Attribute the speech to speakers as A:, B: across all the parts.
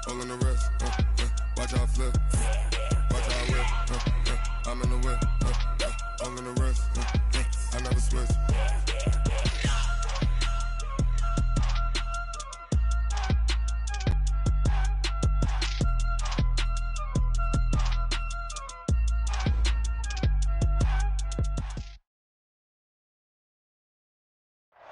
A: all in the rest. Watch how I flip. Watch how I whip. I'm in the whip. All in the rest. I never switch.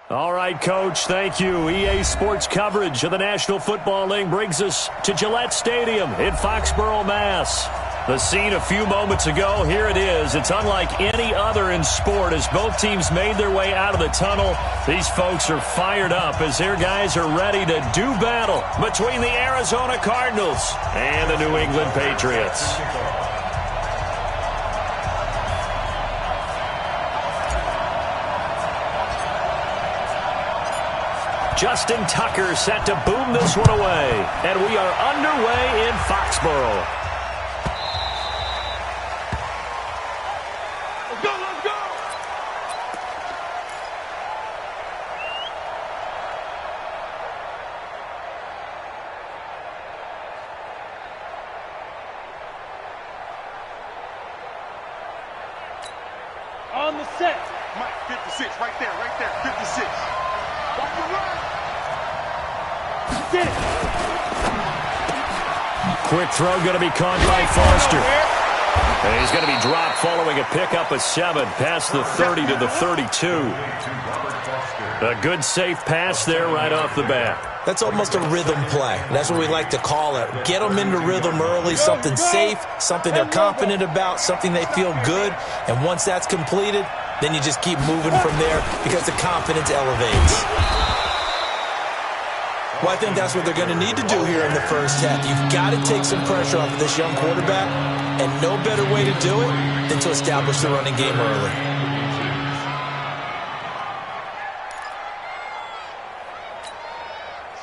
B: All right, Coach, thank you. EA Sports coverage of the National Football League brings us to Gillette Stadium in Foxborough, Mass. The scene a few moments ago, here it is. It's unlike any other in sport as both teams made their way out of the tunnel. These folks are fired up as their guys are ready to do battle between the Arizona Cardinals and the New England Patriots. Justin Tucker set to boom this one away. And we are underway in Foxborough.
C: Let's go, let's go! On the set. Mike, 56, right there, 56. Watch the run.
B: Quick throw going to be caught by Foster. And he's going to be dropped following a pickup of 7 past the 30 to the 32. A good safe pass there right off the bat.
D: That's almost a rhythm play. That's what we like to call it. Get them into rhythm early, something safe, something they're confident about, something they feel good. And once that's completed, then you just keep moving from there because the confidence elevates. Well, I think that's what they're going to need to do here in the first half. You've got to take some pressure off of this young quarterback, and no better way to do it than to establish the running game early.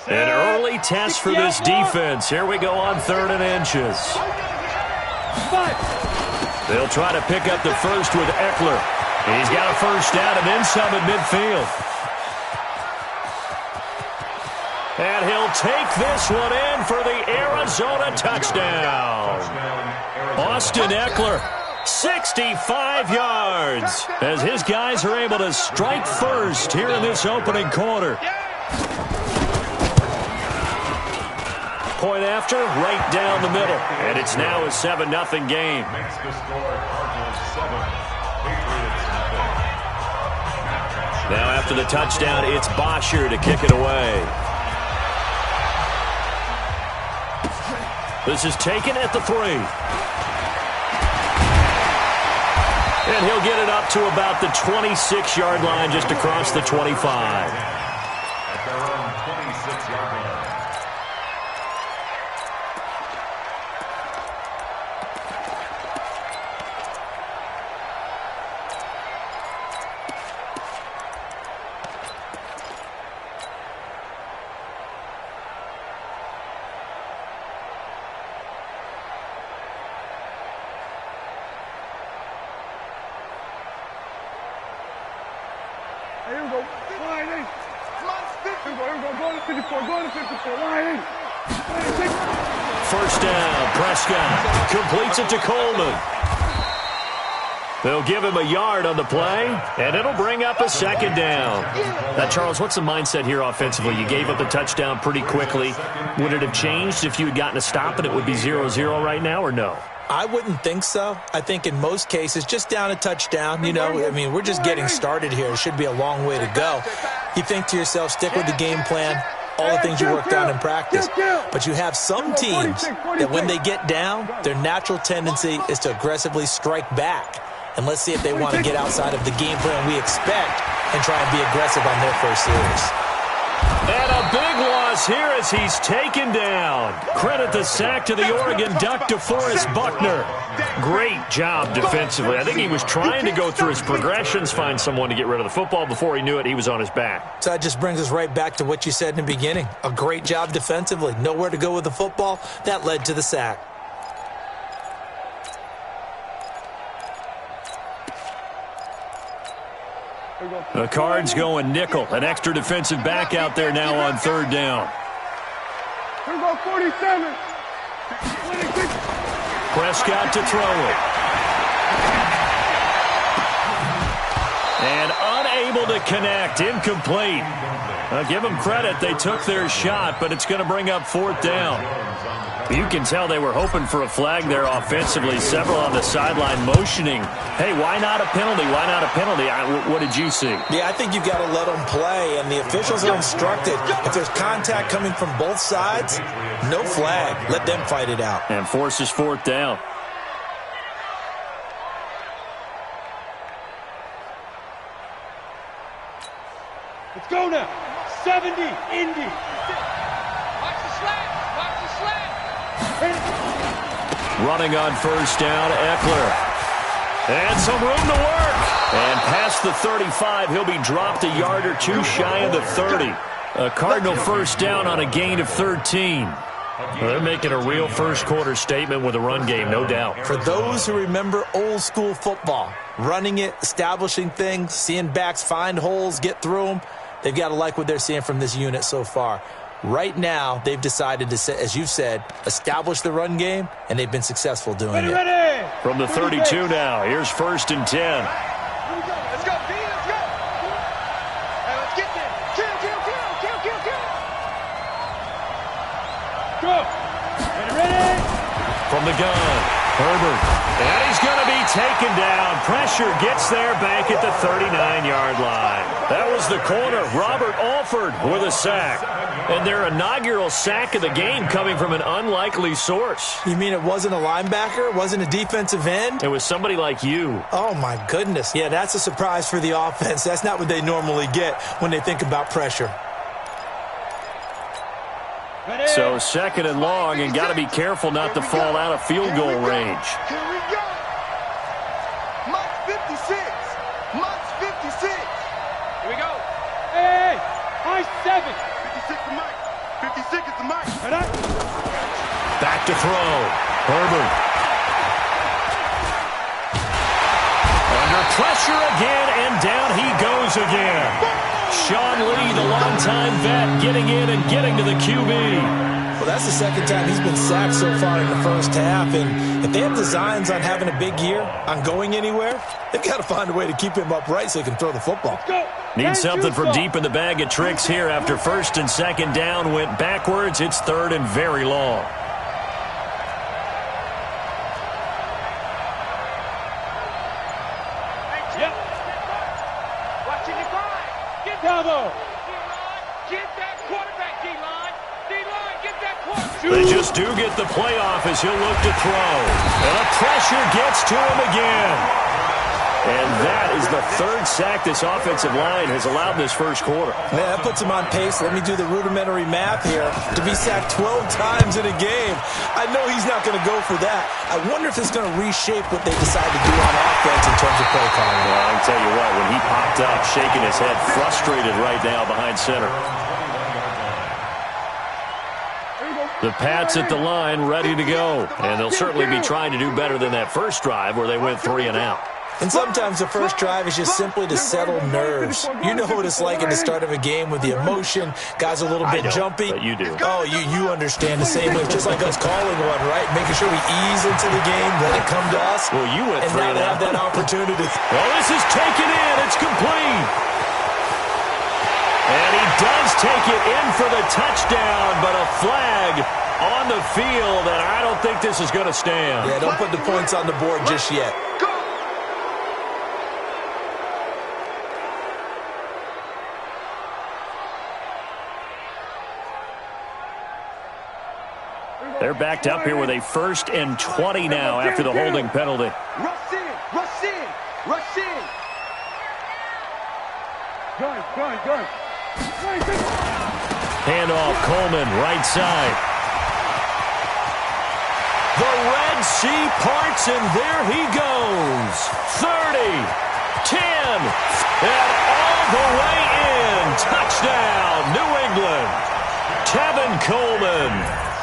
B: An early test for this defense. Here we go on 3rd and inches. They'll try to pick up the first with Eckler. He's got a first down and then some at midfield. And he'll take this one in for the Arizona touchdown. Austin Eckler, 65 yards, as his guys are able to strike first here in this opening quarter. Point after, right down the middle. And it's now a 7-0 game. Now after the touchdown, it's Bosher to kick it away. This is taken at the 3. And he'll get it up to about the 26-yard line, just across the 25.
E: At their own 26-yard line.
C: Here we go. Line 8. Here we go. Go to 54. Go to 54. Line 8.
B: First down. Prescott completes it to Coleman. They'll give him a yard on the play, and it'll bring up a 2nd down. Now, Charles, what's the mindset here offensively? You gave up the touchdown pretty quickly. Would it have changed if you had gotten a stop and it would be 0-0 right now, or no?
D: I wouldn't think so. I think in most cases, just down a touchdown, you know, I mean, we're just getting started here. It should be a long way to go. You think to yourself, stick with the game plan, all the things you worked on in practice. But you have some teams that when they get down, their natural tendency is to aggressively strike back. And let's see if they want to get outside of the game plan we expect and try and be aggressive on their first series.
B: And a big loss here as he's taken down. Credit the sack to the Oregon Duck, DeForest Buckner. Great job defensively. I think he was trying to go through his progressions, find someone to get rid of the football. Before he knew it, he was on his back.
D: So that just brings us right back to what you said in the beginning. A great job defensively. Nowhere to go with the football. That led to the sack.
B: The Cards going nickel. An extra defensive back out there now on 3rd down.
C: Here go 47. 26.
B: Prescott to throw it. And unable to connect. Incomplete. Give them credit. They took their shot, but it's going to bring up 4th down. You can tell they were hoping for a flag there offensively. Several on the sideline motioning, hey, why not a penalty? Why not a penalty? What did you see?
D: Yeah, I think you've got to let them play, and the officials are instructed. If there's contact coming from both sides, no flag. Let them fight it out.
B: And forces 4th down.
C: Let's go now. 70, Indy.
F: Watch the slant. Watch the slant.
B: Running on 1st down, Eckler. And some room to work. And past the 35, he'll be dropped a yard or two shy of the 30. A Cardinal 1st down on a gain of 13. Well, they're making a real first-quarter statement with a run game, no doubt.
D: For those who remember old-school football, running it, establishing things, seeing backs find holes, get through them, they've got to like what they're seeing from this unit so far. Right now, they've decided to, as you've said, establish the run game, and they've been successful doing it.
C: Ready.
B: From the 32 now, here's 1st and 10.
F: Let's go, B. Let's go. Hey, let's get there. Kill.
C: Go. Ready.
B: From the gun, Herbert. And he's going to be taken down. Pressure gets there back at the 39-yard line. That was the corner, Robert Alford, with a sack. And their inaugural sack of the game coming from an unlikely source.
D: You mean it wasn't a linebacker? It wasn't a defensive end?
B: It was somebody like you.
D: Oh, my goodness. Yeah, that's a surprise for the offense. That's not what they normally get when they think about pressure.
B: So 2nd and long, and got to be careful not to fall out of field goal range.
F: Here we go. Mike's 56. Mike's 56. Here we go.
C: Hey, I 7.
F: 56 to Mike. 56 is to Mike.
B: Back to throw. Herbert. Under pressure again, and down he goes again. Sean Lee, the longtime vet, getting in and getting to the QB.
D: Well, that's the 2nd time he's been sacked so far in the 1st half, and if they have designs on having a big year, on going anywhere, they've got to find a way to keep him upright so he can throw the football.
B: Need something from deep in the bag of tricks here after 1st and 2nd down went backwards. It's 3rd and very long. They just do get the playoff as he'll look to throw. And the pressure gets to him again. And that is the 3rd sack this offensive line has allowed in this 1st quarter.
D: Man, that puts him on pace. Let me do the rudimentary math here. To be sacked 12 times in a game, I know he's not going to go for that. I wonder if it's going to reshape what they decide to do on offense in terms of play calling.
B: Well, I can tell you what, when he popped up, shaking his head, frustrated right now behind center. The Pats at the line, ready to go. And they'll certainly be trying to do better than that first drive where they went 3 and out.
D: And sometimes the first drive is just simply to settle nerves. You know what it's like at the start of a game with the emotion. Guys a little bit jumpy.
B: But you do.
D: Oh, you understand the same way. Just like us calling one, right? Making sure we ease into the game, let it come to us.
B: Well, you went 3 and out.
D: Have that opportunity.
B: Well, this is taken in. It's complete. And he does take it in for the touchdown, but a flag on the field, and I don't think this is going to stand.
D: Yeah, don't put the points on the board just yet.
B: They're backed up here with a 1st and 20 now after the holding penalty.
F: Rush in, rush in, rush in.
C: Gun.
B: Handoff, Coleman, right side. The Red Sea parts, and there he goes. 30, 10, and all the way in. Touchdown, New England. Tevin Coleman,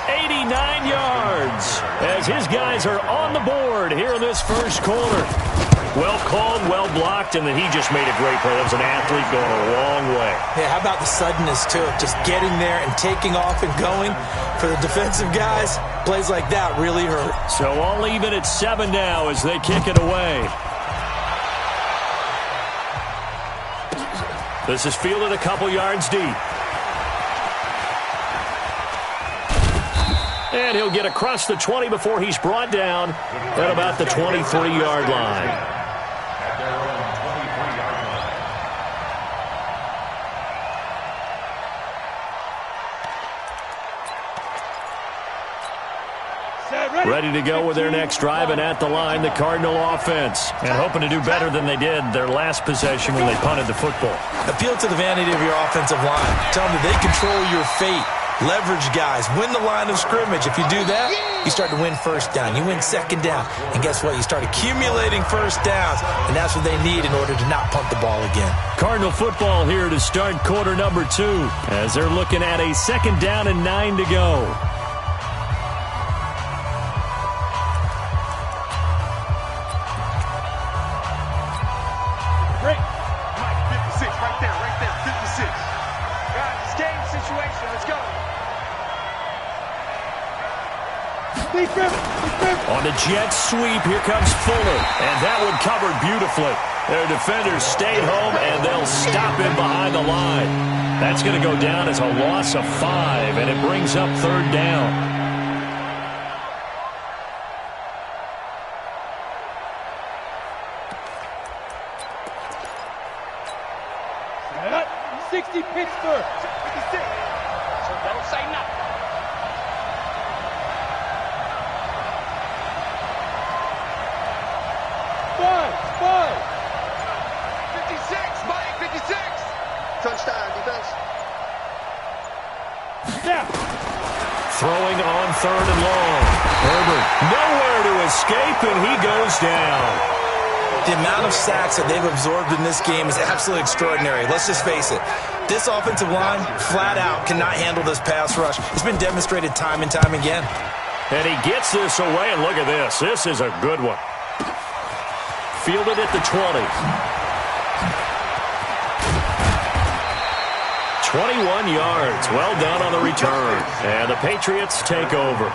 B: 89 yards, as his guys are on the board here in this 1st quarter. Well called, well blocked, and then he just made a great play. That was an athlete going a long way.
D: Yeah, how about the suddenness, too, of just getting there and taking off and going? For the defensive guys, plays like that really hurt.
B: So all even at 7 now as they kick it away. This is fielded a couple yards deep. And he'll get across the 20 before he's brought down at about the 23-yard line. Ready to go with their next drive, and at the line, the Cardinal offense. And hoping to do better than they did their last possession when they punted the football.
D: Appeal to the vanity of your offensive line. Tell them that they control your fate. Leverage guys. Win the line of scrimmage. If you do that, you start to win first down. You win second down. And guess what? You start accumulating first downs. And that's what they need in order to not punt the ball again.
B: Cardinal football here to start quarter number 2 as they're looking at a second down and 9 to go.
C: Great. Mike, 56, right there, 56. Guys, it's game situation. Let's go.
B: On the jet sweep, here comes Fuller, and that one covered beautifully. Their defenders stayed home, and they'll stop him behind the line. That's going to go down as a loss of 5, and it brings up third down.
C: Set. 60 Pittsburgh. 56. So don't say nothing. Five.
F: 56, Mike, 56. Touchdown, defense.
C: Snap.
B: Throwing on third and long. Herbert nowhere to escape, and he goes down.
D: The amount of sacks that they've absorbed in this game is absolutely extraordinary. Let's just face it. This offensive line, flat out, cannot handle this pass rush. It's been demonstrated time and time again.
B: And he gets this away, and look at this. This is a good one. Fielded at the 20. 21 yards. Well done on the return. And the Patriots take over.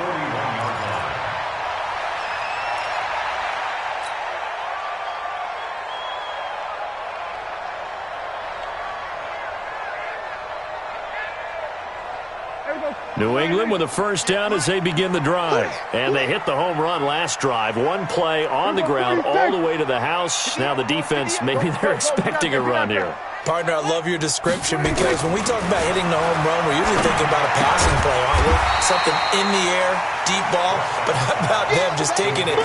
B: New England with a first down as they begin the drive. And they hit the home run last drive. One play on the ground all the way to the house. Now the defense, maybe they're expecting a run here.
D: Partner, I love your description because when we talk about hitting the home run, we're usually thinking about a passing play, aren't we? Something in the air, deep ball. But how about them just taking it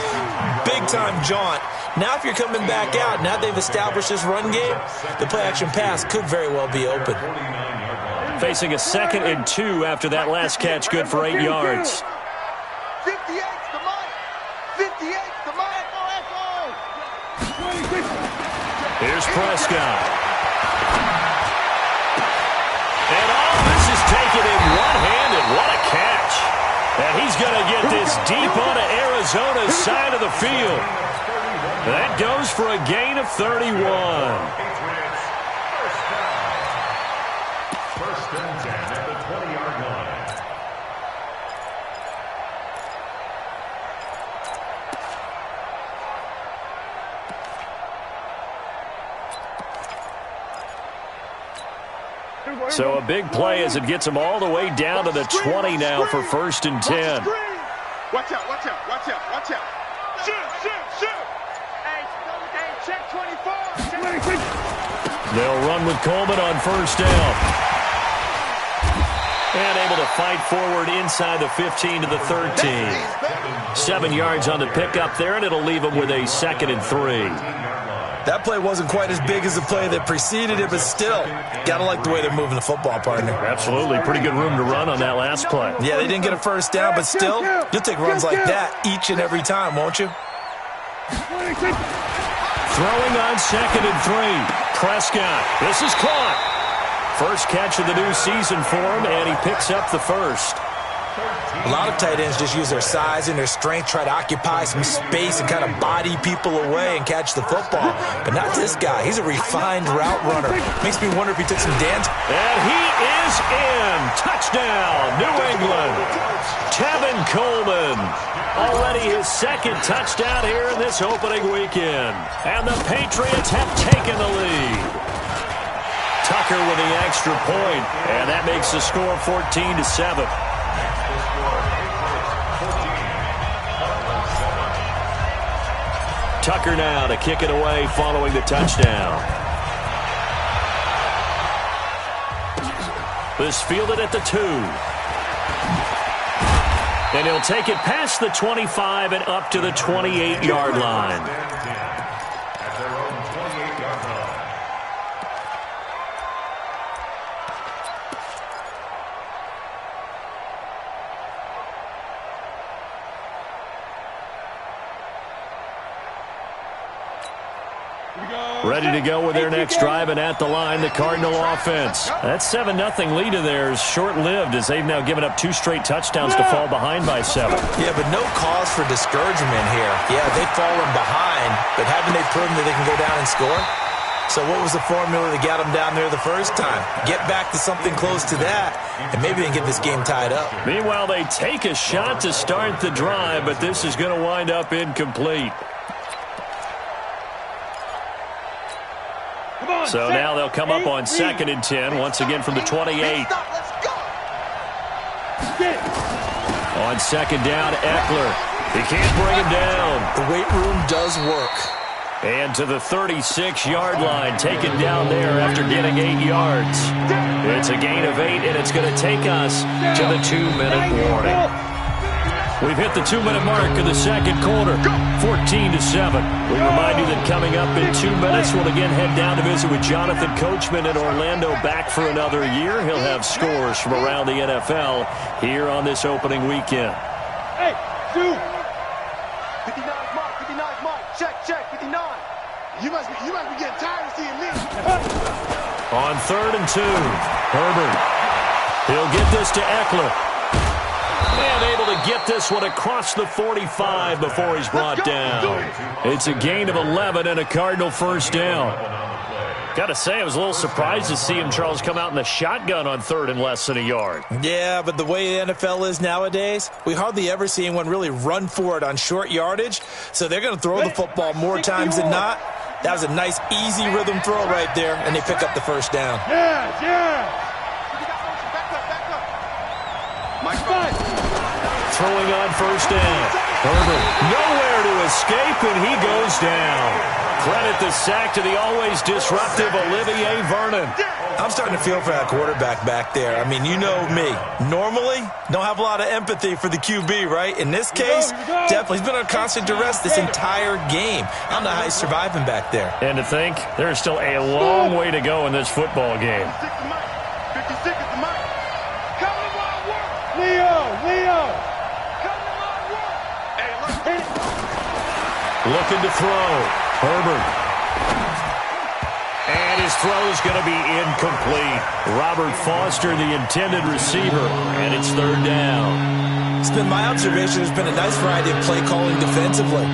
D: big-time jaunt? Now if you're coming back out, now they've established this run game, the play-action pass could very well be open.
B: Facing a 2nd and 2 after that last catch, good for 8 yards.
F: 58's the Mike. 58's the Mike.
B: Here's Prescott. And all this is taken in one-handed. What a catch. And he's going to get this deep onto Arizona's side of the field. That goes for a gain of 31.
E: First and 10 at the 20-yard line.
B: So a big play as it gets him all the way down to the 20 now for first and 10.
C: Watch out. Shoot. Hey, check 24.
B: They'll run with Coleman on first down. And able to fight forward inside the 15 to the 13. 7 yards on the pickup there, and it'll leave them with a 2nd and 3.
D: That play wasn't quite as big as the play that preceded it, but still, got to like the way they're moving the football, partner.
B: Absolutely. Pretty good room to run on that last play.
D: Yeah, they didn't get a first down, but still, you'll take runs like that each and every time, won't you?
B: Throwing on 2nd and 3. Prescott. This is caught. First catch of the new season for him, and he picks up the first.
D: A lot of tight ends just use their size and their strength, try to occupy some space and kind of body people away and catch the football. But not this guy. He's a refined route runner. Makes me wonder if he took some dance.
B: And he is in. Touchdown, New England. Tevin Coleman. Already his second touchdown here in this opening weekend. And the Patriots have taken the lead. Tucker with the extra point, and that makes the score 14-7. Tucker now to kick it away following the touchdown. This fielded at the 2. And he'll take it past the 25 and up to the 28-yard line. Ready to go with their next drive, and at the line, the Cardinal offense. That 7-0 lead of theirs short-lived as they've now given up 2 straight touchdowns to fall behind by 7.
D: Yeah, but no cause for discouragement here. Yeah, they've fallen behind, but haven't they proven that they can go down and score? So what was the formula that got them down there the first time? Get back to something close to that, and maybe they can get this game tied up.
B: Meanwhile, they take a shot to start the drive, but this is going to wind up incomplete. So now they'll come up on 2nd and 10, once again from the 28. On 2nd down, Eckler. He can't bring him down.
D: The weight room does work.
B: And to the 36-yard line, taken down there after getting 8 yards. It's a gain of 8, and it's going to take us to the 2-minute warning. We've hit the 2-minute mark of the second quarter, 14-7. We remind you that coming up in 2 minutes, we'll again head down to visit with Jonathan Coachman in Orlando, back for another year. He'll have scores from around the NFL here on this opening weekend.
C: Hey, shoot! 59's mark, 59's mark. Check, 59. You must be getting tired of seeing me.
B: On 3rd and 2, Herbert. He'll get this to Eckler. And able to get this one across the 45 before he's brought down. It's a gain of 11 and a Cardinal first down. Got to say, I was a little surprised to see him, Charles, come out in the shotgun on 3rd and less than a yard.
D: Yeah, but the way the NFL is nowadays, we hardly ever see anyone really run for it on short yardage. So they're going to throw the football more times than not. That was a nice, easy rhythm throw right there, and they pick up the first down.
C: Yeah.
B: Throwing on first down. Herbert nowhere to escape, and he goes down. Credit the sack to the always disruptive Olivier Vernon.
D: I'm starting to feel for that quarterback back there. I mean, you know me. Normally, don't have a lot of empathy for the QB, right? In this case, definitely. He's been on constant duress this entire game. I don't know how he's surviving back there.
B: And to think, there's still a long way to go in this football game.
C: 56 is the mic. Come to my work. Leo.
B: Looking to throw. Herbert. And his throw is going to be incomplete. Robert Foster, the intended receiver, and it's 3rd down.
D: It's been my observation there's been a nice variety of play calling defensively.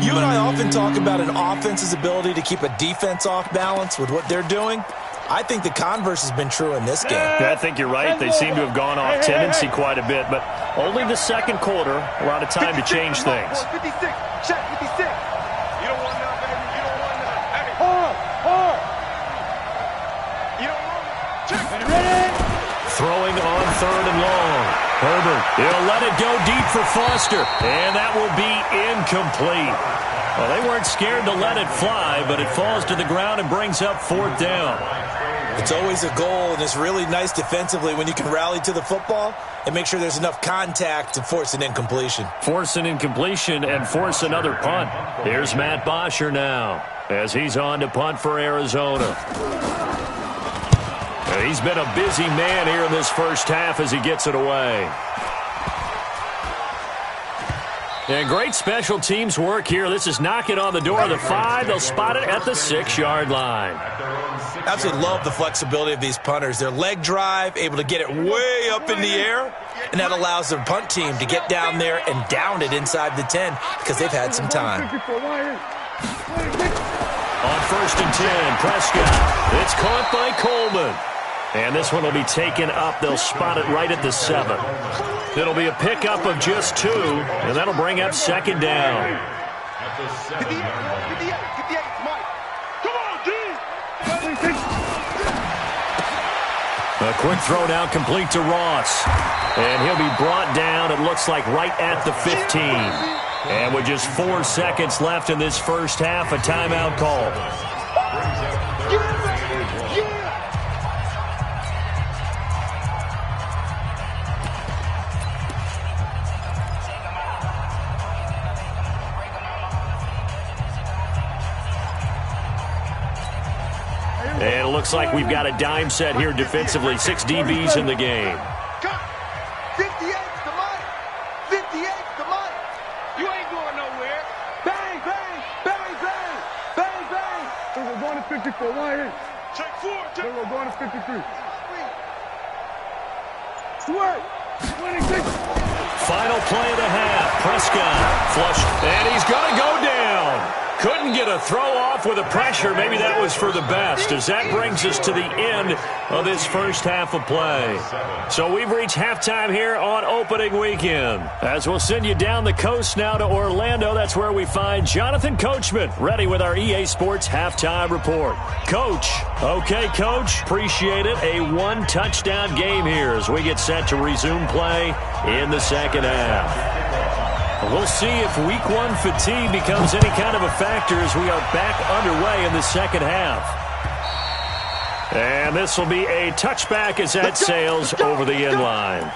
D: You and I often talk about an offense's ability to keep a defense off balance with what they're doing. I think the converse has been true in this game.
B: I think you're right. They seem to have gone off tendency quite a bit, but only the second quarter, a lot of time to change things.
C: 56, check 56. You don't want none, baby. You don't want none. Hey, hard. You don't want none. Check. Ready?
B: Throwing on 3rd and long. Herbert, he'll let it go deep for Foster, and that will be incomplete. Well, they weren't scared to let it fly, but it falls to the ground and brings up 4th down.
D: It's always a goal, and it's really nice defensively when you can rally to the football and make sure there's enough contact to force an incompletion.
B: Force an incompletion and force another punt. Here's Matt Bosher now as he's on to punt for Arizona. He's been a busy man here in this first half as he gets it away. And great special teams work here. This is knocking on the door of the 5. They'll spot it at the 6-yard line.
D: Absolutely love the flexibility of these punters. Their leg drive, able to get it way up in the air, and that allows their punt team to get down there and down it inside the 10 because they've had some time.
B: On 1st and 10, Prescott. It's caught by Coleman. And this one will be taken up. They'll spot it right at the 7. It'll be a pickup of just 2, and that'll bring up 2nd down.
E: At the 7-yard line.
B: A quick throw now complete to Ross. And he'll be brought down, it looks like, right at the 15. And with just 4 seconds left in this first half, a timeout call. And it looks like we've got a dime set here defensively. 6 DBs in the game.
F: 58's the money. 58's the money. You ain't going nowhere. Bang, bang, bang, bang, bang, bang.
C: So we're going to 54. Why in? Check 4. So we're going to 53. Work. 26.
B: Final play of the half. Prescott flush, and he's going to go down. Couldn't get a throw off with the pressure. Maybe that was for the best, as that brings us to the end of this first half of play. So we've reached halftime here on opening weekend. As we'll send you down the coast now to Orlando, that's where we find Jonathan Coachman ready with our EA Sports halftime report. Coach. Okay, Coach. Appreciate it. A 1-touchdown game here as we get set to resume play in the second half. We'll see if Week 1 fatigue becomes any kind of a factor as we are back underway in the second half. And this will be a touchback as that sails over the end line.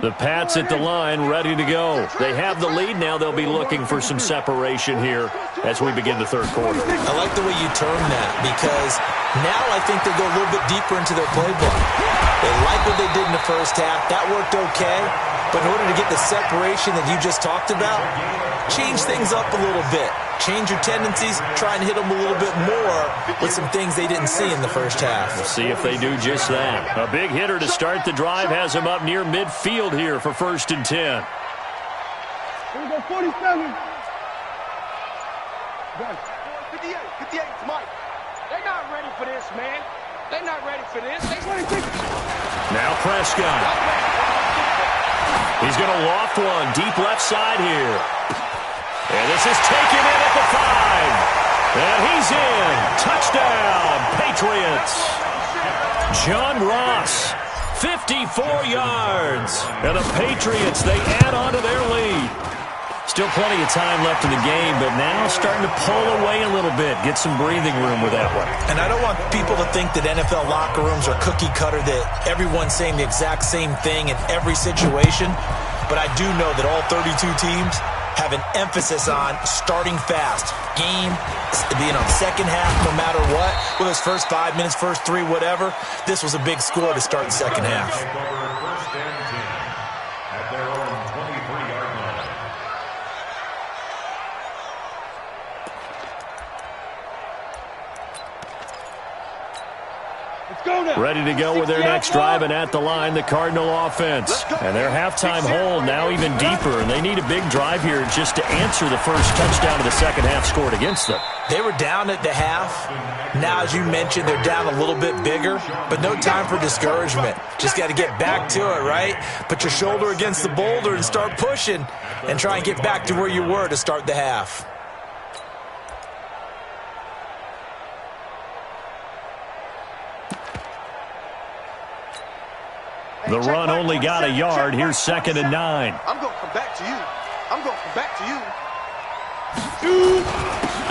B: The Pats at the line, ready to go. They have the lead now. They'll be looking for some separation here as we begin the third quarter.
D: I like the way you term that because now I think they go a little bit deeper into their playbook. They like what they did in the first half. That worked okay. But in order to get the separation that you just talked about, change things up a little bit. Change your tendencies, try and hit them a little bit more with some things they didn't see in the first half.
B: We'll see if they do just that. A big hitter to start the drive has him up near midfield here for 1st and 10.
C: Here we go, 47.
F: 58's Mike. They're not ready for this, man. They're not ready for this.
B: Now Prescott. He's going to loft one deep left side here. And this is taken in at the 5. And he's in. Touchdown, Patriots. John Ross, 54 yards. And the Patriots, they add on to their lead. Still plenty of time left in the game, but now starting to pull away a little bit. Get some breathing room with that one.
D: And I don't want people to think that NFL locker rooms are cookie cutter, that everyone's saying the exact same thing in every situation. But I do know that all 32 teams have an emphasis on starting fast. Game, being on second half no matter what. Whether it's first 5 minutes, first 3, whatever. This was a big score to start the second half.
E: First and 10 at their own 23-yard line.
B: Ready to go with their next drive, and at the line, the Cardinal offense. And their halftime hold now even deeper, and they need a big drive here just to answer the first touchdown of the second half scored against them.
D: They were down at the half. Now, as you mentioned, they're down a little bit bigger, but no time for discouragement. Just got to get back to it, right? Put your shoulder against the boulder and start pushing and try and get back to where you were to start the half.
B: The run only got a yard. Here's 2nd and 9.
F: I'm going to come back to you. I'm going to come back to you.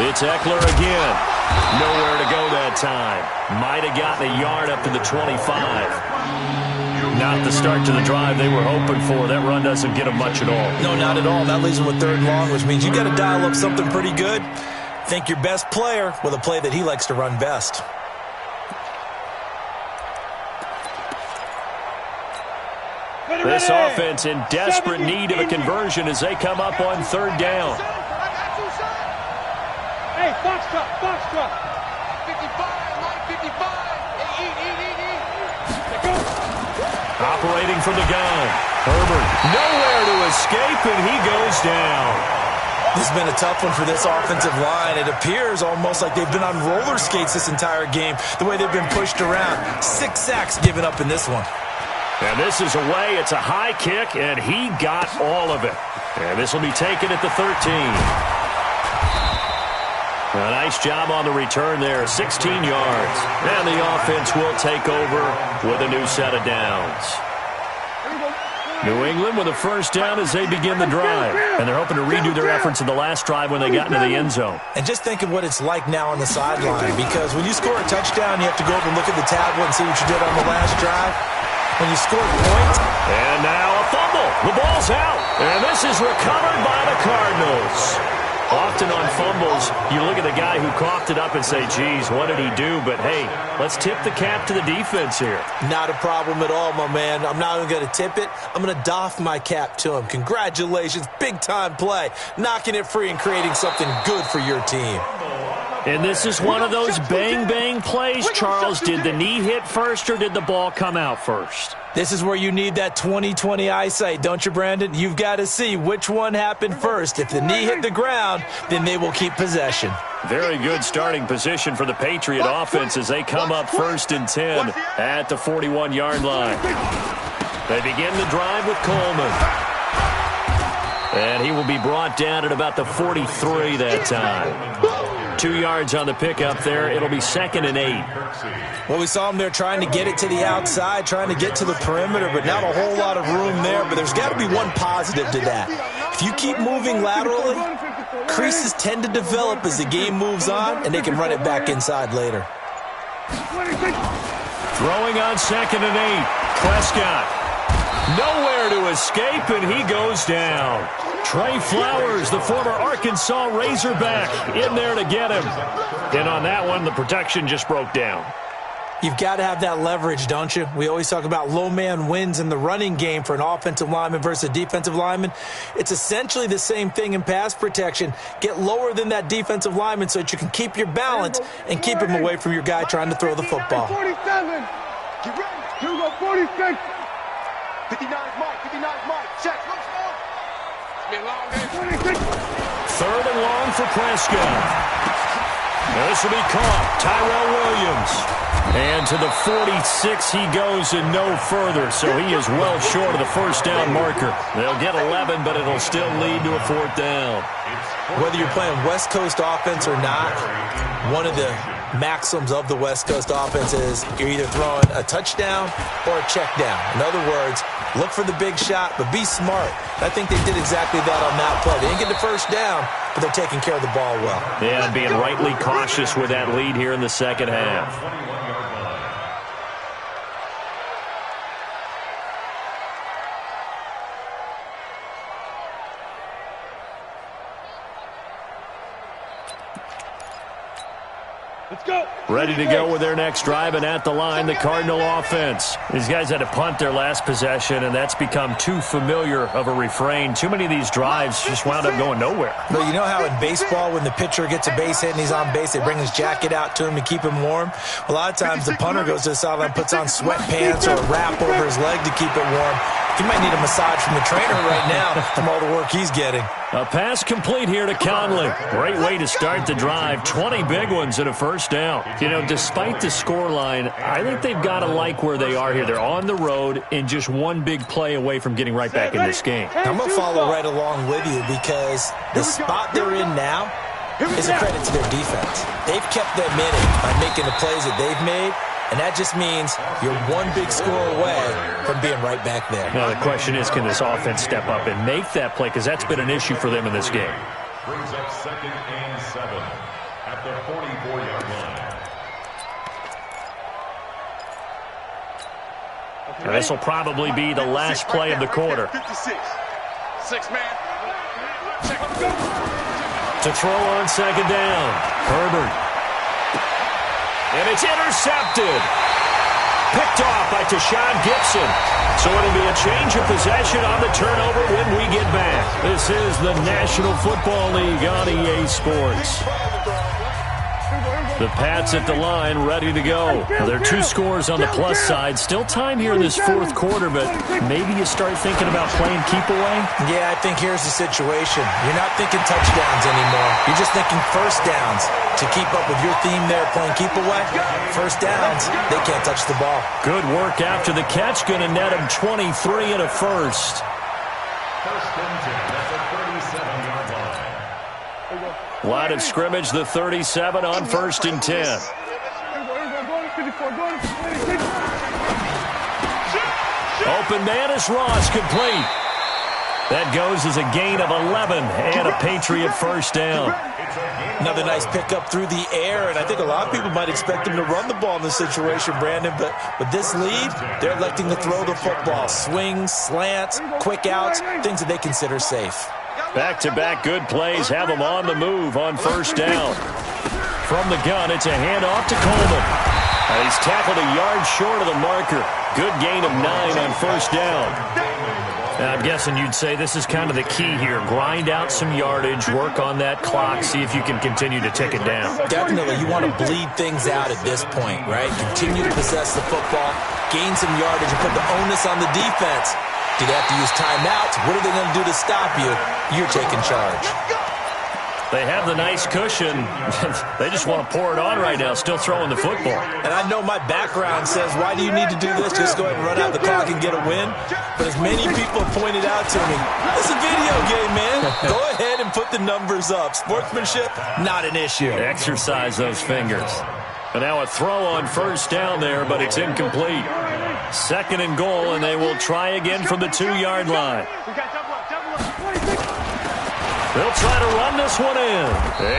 B: It's Eckler again. Nowhere to go that time. Might have gotten a yard up to the 25. Not the start to the drive they were hoping for. That run doesn't get them much at all.
D: No, not at all. That leaves them with 3rd and long, which means you got to dial up something pretty good. Think your best player with a play that he likes to run best.
B: This offense in desperate need of a conversion as they come up on third down.
F: Hey, box truck, box truck.
C: 55, Mike, 55. Hey, eat.
B: Operating from the gun. Herbert nowhere to escape, and he goes down.
D: This has been a tough one for this offensive line. It appears almost like they've been on roller skates this entire game, the way they've been pushed around. 6 sacks given up in this one.
B: And this is away. It's a high kick, and he got all of it. And this will be taken at the 13. A nice job on the return there, 16 yards. And the offense will take over with a new set of downs. New England with a first down as they begin the drive. And they're hoping to redo their efforts in the last drive when they got into the end zone.
D: And just think of what it's like now on the sideline, because when you score a touchdown, you have to go over and look at the tablet and see what you did on the last drive. When you score points.
B: And now a fumble. The ball's out. And this is recovered by the Cardinals. Often on fumbles, you look at the guy who coughed it up and say, geez, what did he do? But, hey, let's tip the cap to the defense here.
D: Not a problem at all, my man. I'm not even going to tip it. I'm going to doff my cap to him. Congratulations. Big-time play. Knocking it free and creating something good for your team.
B: And this is one of those bang-bang plays, Charles. Did the knee hit first or did the ball come out first?
D: This is where you need that 20/20 eyesight, don't you, Brandon? You've got to see which one happened first. If the knee hit the ground, then they will keep possession.
B: Very good starting position for the Patriot offense as they come up 1st and 10 at the 41-yard line. They begin the drive with Coleman. And he will be brought down at about the 43 that time. 2 yards on the pickup there. It'll be 2nd and 8.
D: Well, we saw him there trying to get it to the outside, trying to get to the perimeter, but not a whole lot of room there. But there's got to be one positive to that. If you keep moving laterally, creases tend to develop as the game moves on, and they can run it back inside later.
B: Throwing on 2nd and 8. Prescott. Nowhere to escape, and he goes down. Trey Flowers, the former Arkansas Razorback, in there to get him. And on that one, the protection just broke down.
D: You've got to have that leverage, don't you? We always talk about low man wins in the running game for an offensive lineman versus a defensive lineman. It's essentially the same thing in pass protection. Get lower than that defensive lineman so that you can keep your balance and keep him away from your guy trying to throw the football.
F: 47. Get ready. You go 46. 59's Mike. 59's Mike. Check. Looks long. It's been a long day. 26.
B: 3rd and long for Prescott. Now this will be caught. Tyrell Williams. And to the 46 he goes and no further. So he is well short of the first down marker. They'll get 11, but it'll still lead to a 4th down.
D: Whether you're playing West Coast offense or not, one of the maxims of the West Coast offense is you're either throwing a touchdown or a check down. In other words, look for the big shot, but be smart. I think they did exactly that on that play. They didn't get the first down, but they're taking care of the ball well.
B: Yeah, being rightly cautious with that lead here in the second half.
F: Let's go.
B: Ready to go with their next drive, and at the line, the Cardinal offense. These guys had to punt their last possession, and that's become too familiar of a refrain. Too many of these drives just wound up going nowhere.
D: Well, you know how in baseball, when the pitcher gets a base hit and he's on base, they bring his jacket out to him to keep him warm? A lot of times the punter goes to the sideline, puts on sweatpants or a wrap over his leg to keep it warm. He might need a massage from the trainer right now from all the work he's getting.
B: A pass complete here to Conley. Great way to start the drive. 20 big ones and a first down. You know, despite the scoreline, I think they've got to like where they are here. They're on the road and just one big play away from getting right back in this game.
D: I'm going to follow right along with you because the spot they're in now is a credit to their defense. They've kept them in it by making the plays that they've made. And that just means you're one big score away from being right back there.
B: Now, the question is, can this offense step up and make that play? Because that's been an issue for them in this game.
E: Brings up 2nd and 7 at the 44-yard line.
B: Now, this will probably be the last play of the quarter.
C: 56. 6 man. Check.
B: To throw on second down. Herbert. And it's intercepted. Picked off by Tashawn Gibson. So it'll be a change of possession on the turnover when we get back. This is the National Football League on EA Sports. The Pats at the line, ready to go. Well, there are 2 scores on the plus side. Still time here in this fourth quarter, but maybe you start thinking about playing keep away?
D: Yeah, I think here's the situation. You're not thinking touchdowns anymore. You're just thinking first downs. To keep up with your theme there, playing keep away, first downs, they can't touch the ball.
B: Good work after the catch. Going to net him 23 and a first.
E: First and 10 at the 37-yard line.
B: Line of scrimmage, the 37 on first and 10. Open man is Ross, complete. That goes as a gain of 11 and a Patriot first down.
D: Another nice pickup through the air, and I think a lot of people might expect him to run the ball in this situation, Brandon, but with this lead, they're electing to throw the football. Swings, slants, quick outs, things that they consider safe.
B: Back-to-back good plays have them on the move on first down. From the gun, it's a handoff to Coleman. And he's tackled a yard short of the marker. Good gain of 9 on first down. Now, I'm guessing you'd say this is kind of the key here. Grind out some yardage, work on that clock, see if you can continue to tick it down.
D: Definitely. You want to bleed things out at this point, right? Continue to possess the football, gain some yardage, and put the onus on the defense. Do they have to use timeouts? What are they going to do to stop you? You're taking charge.
B: They have the nice cushion. They just want to pour it on right now, still throwing the football.
D: And I know my background says, why do you need to do this? Just go ahead and run out the clock and get a win. But as many people have pointed out to me, it's a video game, man. Go ahead and put the numbers up. Sportsmanship, not an issue.
B: Exercise those fingers. And now a throw on first down there, but it's incomplete. Second and goal, and they will try again from the 2-yard line. They'll try to run this one in.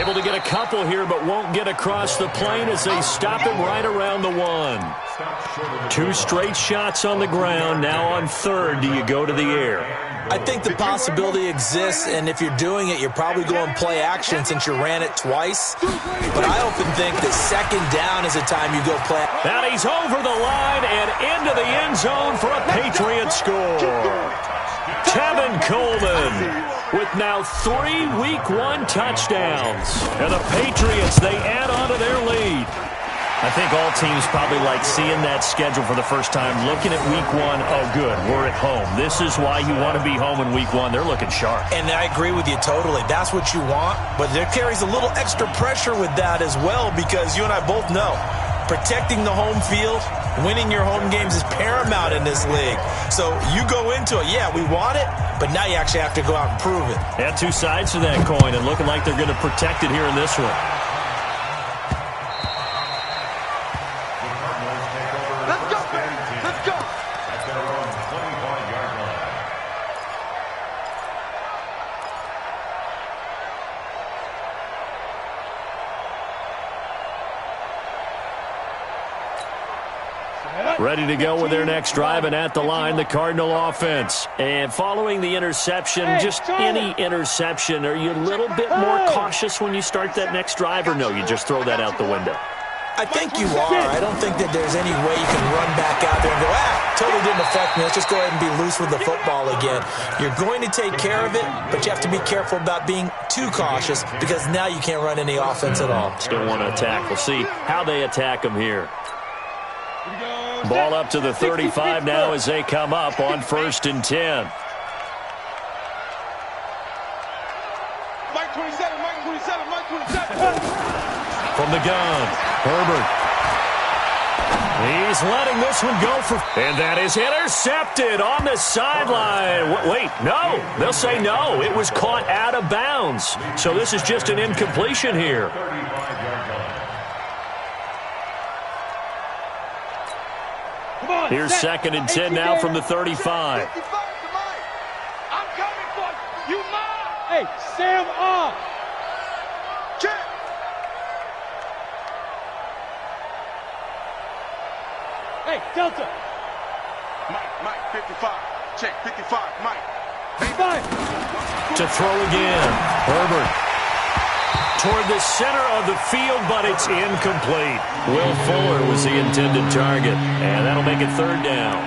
B: Able to get a couple here, but won't get across the plane as they stop him right around the 1. 2 straight shots on the ground. Now on third, do you go to the air?
D: I think the possibility exists, and if you're doing it, you're probably going play action since you ran it twice. But I often think that second down is a time you go play.
B: And he's over the line and into the end zone for a Patriot score. Tevin Coleman with now 3 Week 1 touchdowns. And the Patriots, they add on to their lead. I think all teams probably like seeing that schedule for the first time, looking at Week 1, oh, good, we're at home. This is why you want to be home in Week 1. They're looking sharp.
D: And I agree with you totally. That's what you want, but there carries a little extra pressure with that as well because you and I both know protecting the home field, winning your home games is paramount in this league. So you go into it, yeah, we want it, but now you actually have to go out and prove it.
B: Yeah, 2 sides to that coin, and looking like they're going to protect it here in this one. Ready to go with their next drive, and at the line, the Cardinal offense. And following the interception, just any interception, are you a little bit more cautious when you start that next drive, or no, you just throw that out the window?
D: I think you are. I don't think that there's any way you can run back out there and go, totally didn't affect me. Let's just go ahead and be loose with the football again. You're going to take care of it, but you have to be careful about being too cautious because now you can't run any offense at all.
B: Still want to attack. We'll see how they attack them here. Ball up to the 35 now as they come up on first and 10.
F: Mike 27, Mike 27, Mike 27.
B: From the gun, Herbert. He's letting this one go for... And that is intercepted on the sideline. Wait, no. They'll say no. It was caught out of bounds. So this is just an incompletion here. Here's second and 10 now from the 35.
F: I'm coming for you, mine. Hey, Sam off. Check. Hey, Delta. Mike, 55. Check, 55, Mike. 55.
B: To throw again, Herbert. toward the center of the field, but it's incomplete. Will Fuller was the intended target, and that'll make it third down.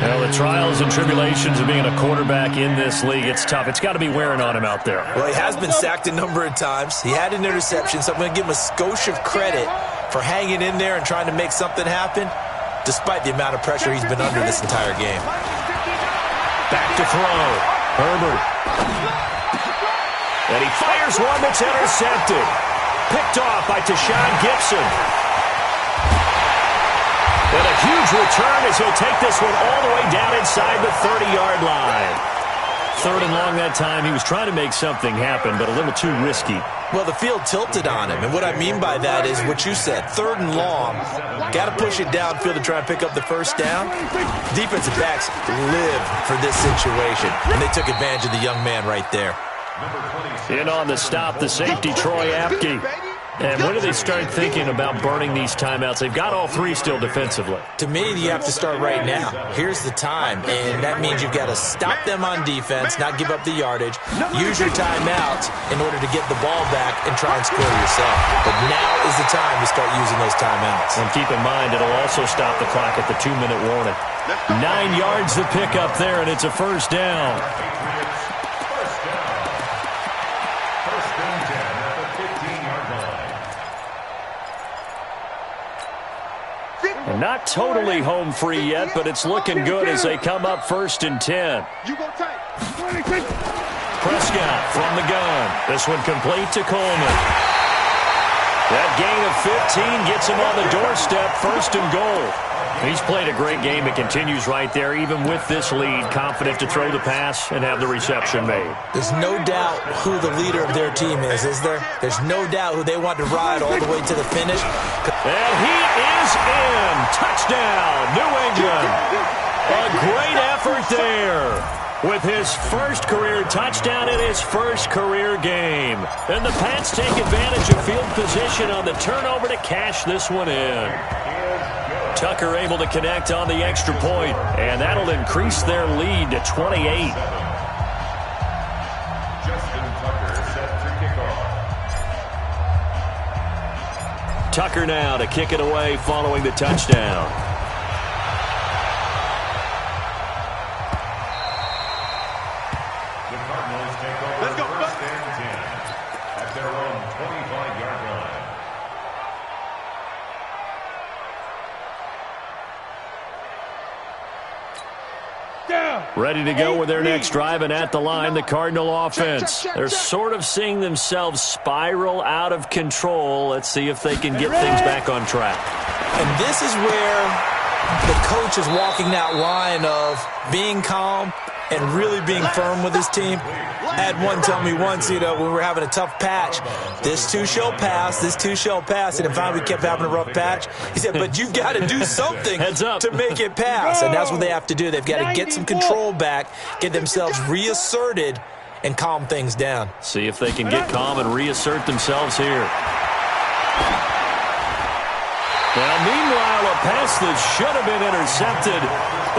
B: Well, the trials and tribulations of being a quarterback in this league, it's tough. It's got to be wearing on him out there.
D: Well, he has been sacked a number of times. He had an interception, so I'm going to give him a skosh of credit for hanging in there and trying to make something happen, despite the amount of pressure he's been under this entire game.
B: Back to throw. Herbert. And he fires one that's intercepted. Picked off by Tashawn Gibson. And a huge return as he'll take this one all the way down inside the 30-yard line. Third and long that time. He was trying to make something happen, but a little too risky.
D: Well, the field tilted on him, and what I mean by that is what you said, third and long. Got to push it downfield to try and pick up the first down. Defensive backs live for this situation, and they took advantage of the young man right there.
B: In on the stop, the safety, Troy Apke. And when do they start thinking about burning these timeouts? They've got all three still defensively.
D: To me, you have to start right now. Here's the time, and that means you've got to stop them on defense, not give up the yardage, use your timeouts in order to get the ball back and try and score yourself. But now is the time to start using those timeouts.
B: And keep in mind, it'll also stop the clock at the 2-minute warning. 9 yards to pick up there, and it's a first down. And not totally home free yet, but it's looking good as they come up 1st and 10. Prescott from the gun. This one complete to Coleman. That gain of 15 gets him on the doorstep, 1st and goal. He's played a great game. It continues right there, even with this lead, confident to throw the pass and have the reception made.
D: There's no doubt who the leader of their team is there? There's no doubt who they want to ride all the way to the finish.
B: And he is in. Touchdown, New England. A great effort there with his first career touchdown in his first career game. And the Pats take advantage of field position on the turnover to cash this one in. Tucker able to connect on the extra point, and that'll increase their lead to 28.
E: Justin Tucker set to kick off.
B: Tucker now to kick it away following the touchdown.
E: The Cardinals take over. Let's go. 1st and 10 at their own 25-yard line.
B: Ready to go with their next drive, and at the line, the Cardinal offense. They're sort of seeing themselves spiral out of control. Let's see if they can get things back on track.
D: And this is where the coach is walking that line of being calm and really being firm with his team. I had one tell me once, when we were having a tough patch, this too shall pass, this too shall pass. And finally we kept having a rough patch. He said, but you've got to do something to make it pass. And that's what they have to do. They've got to get some control back, get themselves reasserted, and calm things down.
B: See if they can get calm and reassert themselves here. Now, meanwhile, a pass that should have been intercepted,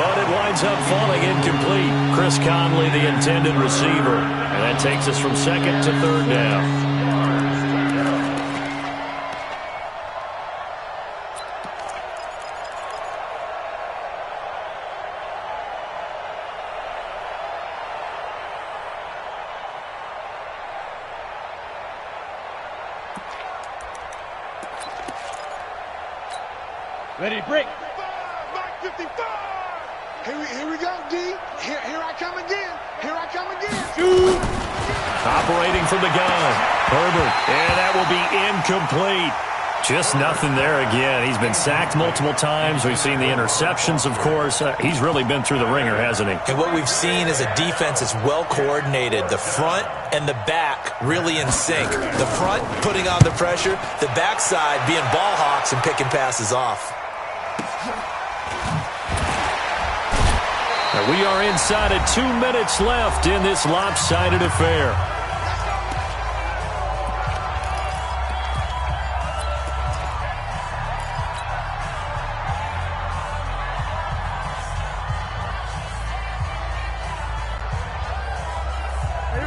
B: but it winds up falling incomplete. Chris Conley, the intended receiver. And that takes us from 2nd to 3rd down.
F: Ready to break. Back 55. Here we go, D. Here I come again. Here I come again. Shoot.
B: Operating from the gun. Herbert. And that will be incomplete. Just nothing there again. He's been sacked multiple times. We've seen the interceptions, of course. He's really been through the ringer, hasn't he?
D: And what we've seen is a defense that's well coordinated. The front and the back really in sync. The front putting on the pressure. The backside being ball hawks and picking passes off.
B: And we are inside of 2 minutes left in this lopsided affair.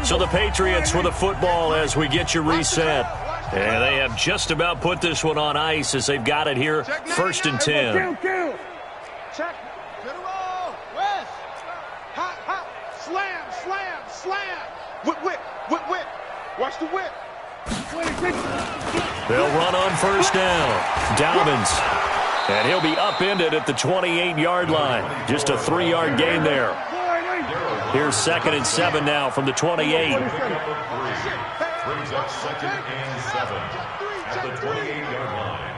B: So the Patriots with the football as we get you reset. And they have just about put this one on ice as they've got it here, 1st and 10.
F: Check. To the wall. West. Hot, hot. Slam, slam, slam. Whip, whip, whip, whip. Watch the whip.
B: They'll run on 1st down. Dobbins. And he'll be upended at the 28-yard line. Just a 3-yard gain there. Here's 2nd and 7 now from the 28.
E: Brings up 2nd and 7 at the 28-yard line.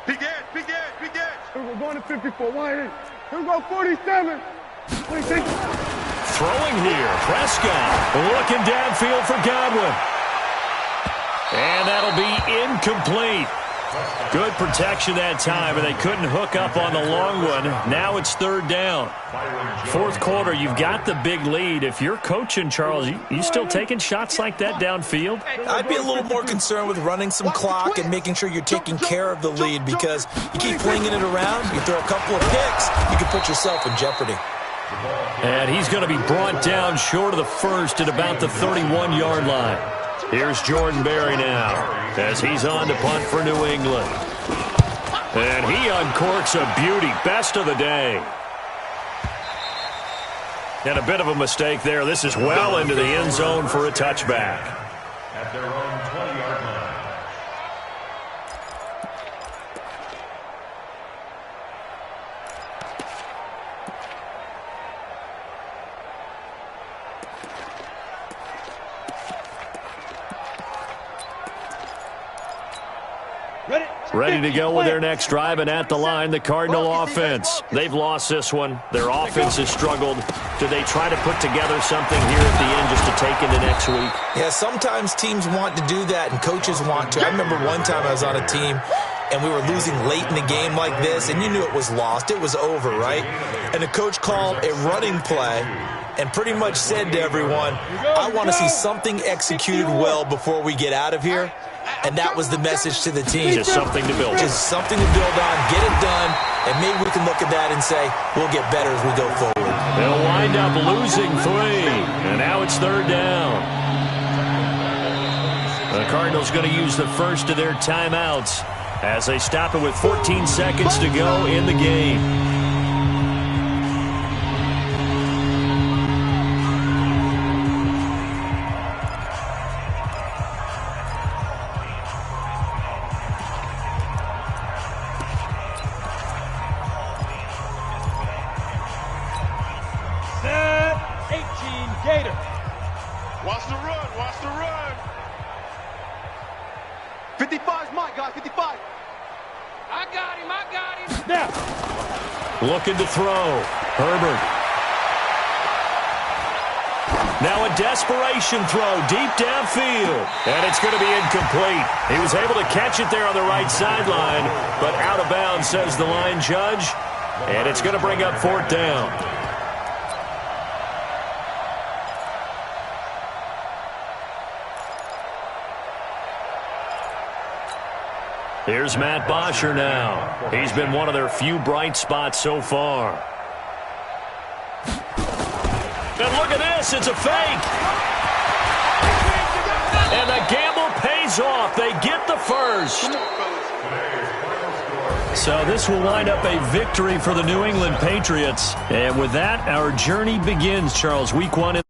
F: Big edge, big edge, big edge.
C: We're going to 54. Here we go, 47. 26.
B: Throwing here, Prescott looking downfield for Godwin. And that'll be incomplete. Good protection that time, and they couldn't hook up on the long one. Now it's 3rd down. 4th quarter, you've got the big lead. If you're coaching, Charles, you still taking shots like that downfield?
D: I'd be a little more concerned with running some clock and making sure you're taking care of the lead, because you keep flinging it around, you throw a couple of picks, you can put yourself in jeopardy.
B: And he's going to be brought down short of the 1st at about the 31-yard line. Here's Jordan Berry now as he's on to punt for New England. And he uncorks a beauty. Best of the day. And a bit of a mistake there. This is well into the end zone for a touchback.
E: At their own 20-yard line.
B: Ready to go with their next drive, and at the line, the Cardinal offense. They've lost this one. Their offense has struggled. Do they try to put together something here at the end just to take into next week?
D: Yeah, sometimes teams want to do that, and coaches want to. I remember one time I was on a team, and we were losing late in the game like this, and you knew it was lost. It was over, right? And the coach called a running play and pretty much said to everyone, I want to see something executed well before we get out of here. And that was the message to the team.
B: Just something to build on.
D: Just something to build on, get it done, and maybe we can look at that and say, we'll get better as we go forward.
B: They'll wind up losing 3, and now it's 3rd down. The Cardinals going to use the first of their timeouts as they stop it with 14 seconds to go in the game.
F: Watch the run, watch the run. 55's my guy, 55. I got him.
B: Now. Looking to throw. Herbert. Now a desperation throw deep downfield. And it's going to be incomplete. He was able to catch it there on the right sideline, but out of bounds, says the line judge. And it's going to bring up 4th down. Here's Matt Bosher now. He's been one of their few bright spots so far. And look at this. It's a fake. And the gamble pays off. They get the first. So this will wind up a victory for the New England Patriots. And with that, our journey begins, Charles. Week 1 in